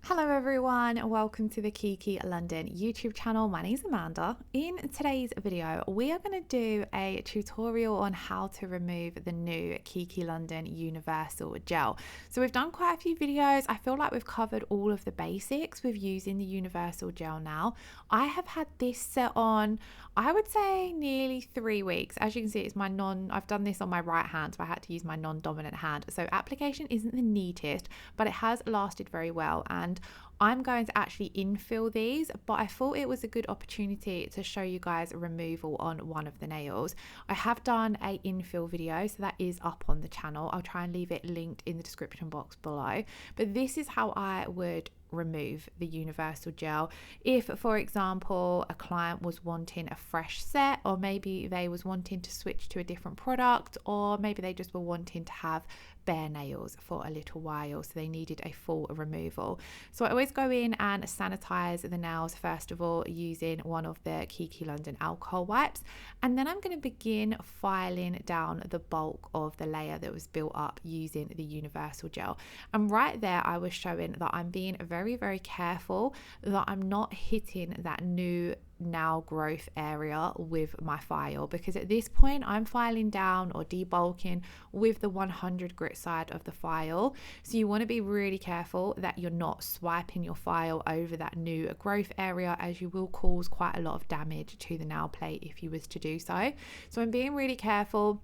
Hello everyone, welcome to the Kiki London YouTube channel. My name is Amanda. In today's video, we are going to do a tutorial on how to remove the new Kiki London Universal gel. So we've done quite a few videos. I feel like we've covered all of the basics with using the Universal gel now. I have had this set on, I would say nearly 3 weeks. As you can see, it's I've done this on my right hand, so I had to use my non-dominant hand. So application isn't the neatest, but it has lasted very well. And I'm going to actually infill these, but I thought it was a good opportunity to show you guys removal on one of the nails. I have done a infill video, so that is up on the channel. I'll try and leave it linked in the description box below, but this is how I would remove the universal gel if, for example, a client was wanting a fresh set, or maybe they was wanting to switch to a different product, or maybe they just were wanting to have bare nails for a little while, so they needed a full removal. So I always go in and sanitize the nails first of all using one of the Kiki London alcohol wipes, and then I'm going to begin filing down the bulk of the layer that was built up using the universal gel. And right there I was showing that I'm being very careful that I'm not hitting that new nail growth area with my file, because at this point I'm filing down or debulking with the 100 grit side of the file. So you want to be really careful that you're not swiping your file over that new growth area, as you will cause quite a lot of damage to the nail plate if you was to do so. So I'm being really careful.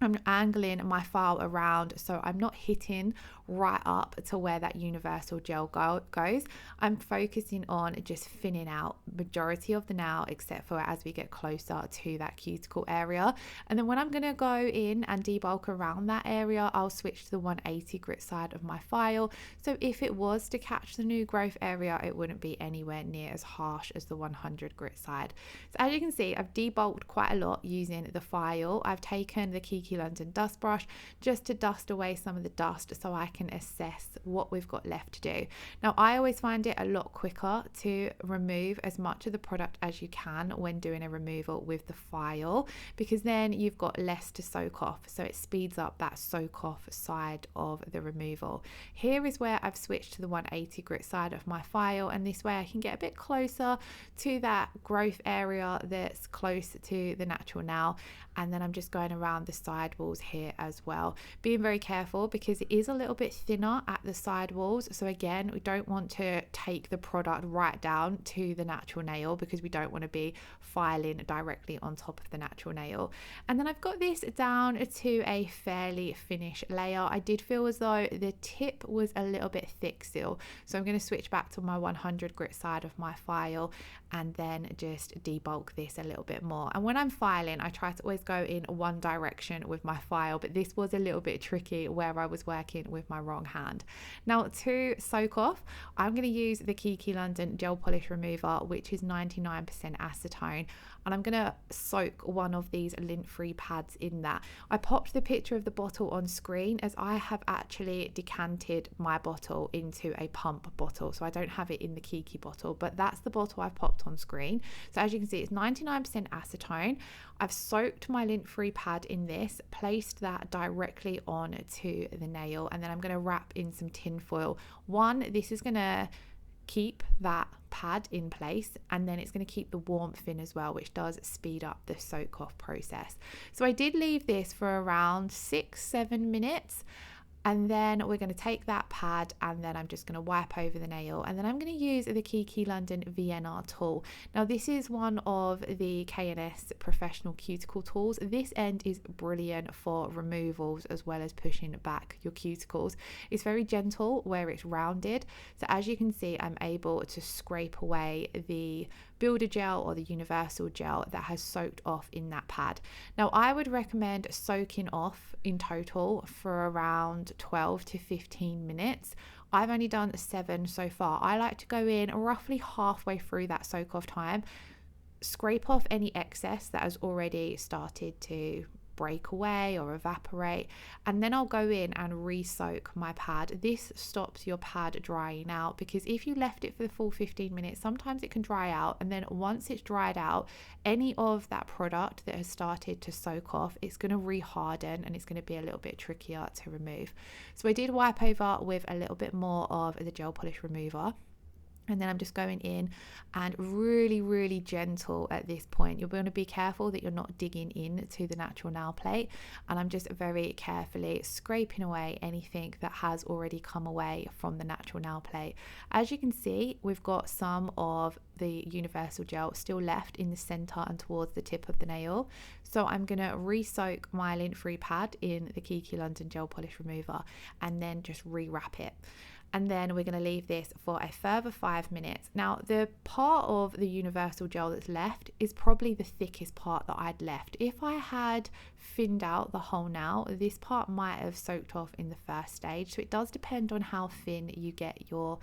I'm angling my file around so I'm not hitting right up to where that universal gel goes. I'm focusing on just thinning out majority of the nail, except for as we get closer to that cuticle area. And then when I'm going to go in and debulk around that area, I'll switch to the 180 grit side of my file. So if it was to catch the new growth area, it wouldn't be anywhere near as harsh as the 100 grit side. So as you can see, I've debulked quite a lot using the file. I've taken the Kiki London dust brush just to dust away some of the dust so I can assess what we've got left to do. Now I always find it a lot quicker to remove as much of the product as you can when doing a removal with the file, because then you've got less to soak off, so it speeds up that soak off side of the removal. Here is where I've switched to the 180 grit side of my file, and this way I can get a bit closer to that growth area that's close to the natural nail. And then I'm just going around the side walls here as well, being very careful because it is a little bit thinner at the side walls. So again, we don't want to take the product right down to the natural nail, because we don't want to be filing directly on top of the natural nail. And then I've got this down to a fairly finished layer. I did feel as though the tip was a little bit thick still, so I'm going to switch back to my 100 grit side of my file and then just debulk this a little bit more. And when I'm filing, I try to always go in one direction with my file, but this was a little bit tricky where I was working with my wrong hand. Now to soak off, I'm going to use the Kiki London gel polish remover, which is 99% acetone, and I'm going to soak one of these lint-free pads in that. I popped the picture of the bottle on screen as I have actually decanted my bottle into a pump bottle, so I don't have it in the Kiki bottle, but that's the bottle I've popped on screen. So as you can see, it's 99% acetone. I've soaked my lint-free pad in this, placed that directly on to the nail, and then I'm going to wrap in some tin foil. This is going to keep that pad in place, and then it's going to keep the warmth in as well, which does speed up the soak off process. So I did leave this for around 6-7 minutes, and then we're going to take that pad and then I'm just going to wipe over the nail, and then I'm going to use the Kiki London Vienna tool. Now this is one of the K&S professional cuticle tools. This end is brilliant for removals as well as pushing back your cuticles. It's very gentle where it's rounded, so as you can see, I'm able to scrape away the builder gel or the universal gel that has soaked off in that pad. Now I would recommend soaking off in total for around 12 to 15 minutes. I've only done 7 so far. I like to go in roughly halfway through that soak off time, scrape off any excess that has already started to break away or evaporate. And then I'll go in and re-soak my pad. This stops your pad drying out, because if you left it for the full 15 minutes, sometimes it can dry out, and then once it's dried out, any of that product that has started to soak off, it's going to re-harden and it's going to be a little bit trickier to remove. So I did wipe over with a little bit more of the gel polish remover. And then I'm just going in and really gentle at this point. You're going to be careful that you're not digging into the natural nail plate. And I'm just very carefully scraping away anything that has already come away from the natural nail plate. As you can see, we've got some of the universal gel still left in the center and towards the tip of the nail. So I'm going to re-soak my lint-free pad in the Kiki London gel polish remover and then just re-wrap it. And then we're going to leave this for a further 5 minutes. Now, the part of the universal gel that's left is probably the thickest part that I'd left. If I had thinned out the whole nail, this part might have soaked off in the first stage. So it does depend on how thin you get your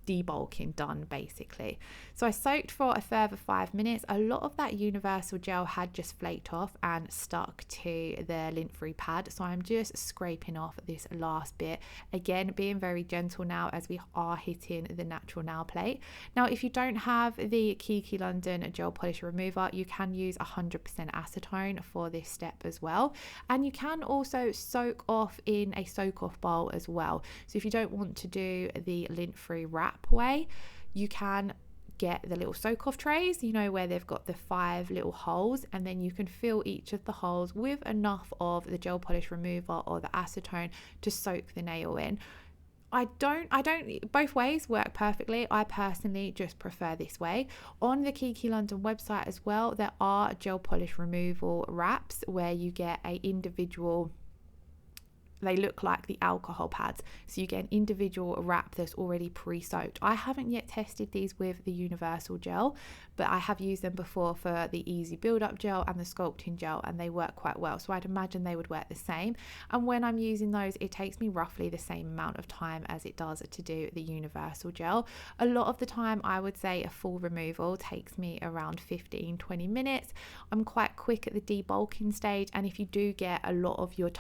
debulking done, basically. So I soaked for a further 5 minutes. A lot of that universal gel had just flaked off and stuck to the lint-free pad, so I'm just scraping off this last bit, again being very gentle now as we are hitting the natural nail plate. Now, if you don't have the Kiki London gel polish remover, you can use 100% acetone for this step as well, and you can also soak off in a soak off bowl as well. So if you don't want to do the lint-free wrap way, you can get the little soak off trays, you know, where they've got the 5 little holes, and then you can fill each of the holes with enough of the gel polish remover or the acetone to soak the nail in. I don't both ways work perfectly. I personally just prefer this way. On the Kiki London website as well, there are gel polish removal wraps where you get a individual, they look like the alcohol pads, so you get an individual wrap that's already pre-soaked. I haven't yet tested these with the universal gel, but I have used them before for the easy build-up gel and the sculpting gel, and they work quite well, so I'd imagine they would work the same. And when I'm using those, it takes me roughly the same amount of time as it does to do the universal gel. A lot of the time, I would say a full removal takes me around 15-20 minutes. I'm quite quick at the debulking stage, and if you do get a lot of your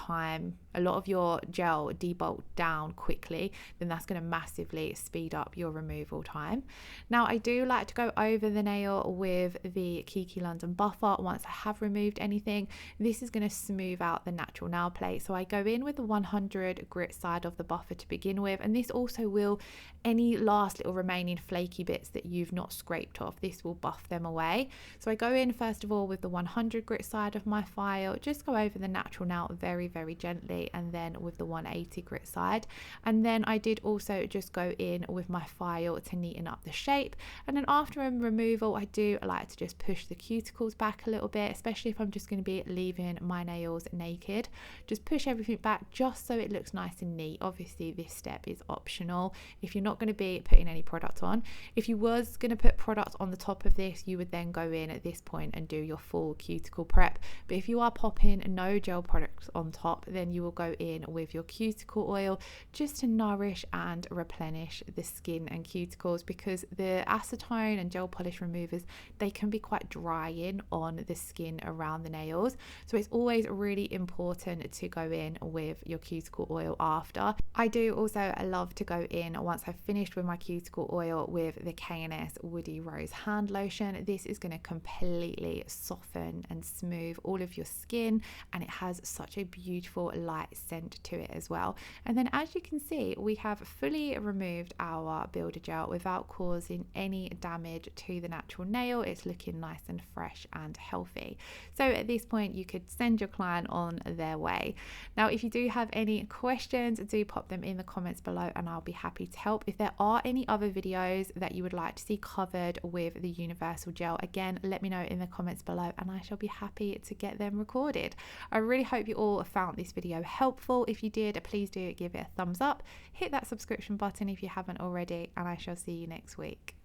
your gel debulked down quickly, then that's going to massively speed up your removal time. Now, I do like to go over the nail with the Kiki London buffer once I have removed anything. This is going to smooth out the natural nail plate, so I go in with the 100 grit side of the buffer to begin with, and this also will, any last little remaining flaky bits that you've not scraped off, this will buff them away. So I go in first of all with the 100 grit side of my file, just go over the natural nail very gently, and then with the 180 grit side. And then I did also just go in with my file to neaten up the shape. And then after a removal, I do like to just push the cuticles back a little bit, especially if I'm just going to be leaving my nails naked. Just push everything back just so it looks nice and neat. Obviously, this step is optional if you're not going to be putting any product on. If you was going to put product on the top of this, you would then go in at this point and do your full cuticle prep. But if you are popping no gel products on top, then you will go in with your cuticle oil just to nourish and replenish the skin and cuticles, because the acetone and gel polish removers, they can be quite drying on the skin around the nails. So it's always really important to go in with your cuticle oil after. I do also love to go in once I've finished with my cuticle oil with the K&S Woody Rose hand lotion. This is going to completely soften and smooth all of your skin, and it has such a beautiful light scent to it as well. And then as you can see, we have fully removed our builder gel without causing any damage to the natural nail. It's looking nice and fresh and healthy. So at this point, you could send your client on their way. Now, if you do have any questions, do pop them in the comments below and I'll be happy to help. If there are any other videos that you would like to see covered with the universal gel, again, let me know in the comments below and I shall be happy to get them recorded. I really hope you all found this video helpful. If you did, please do give it a thumbs up, hit that subscription button if you haven't already, and I shall see you next week.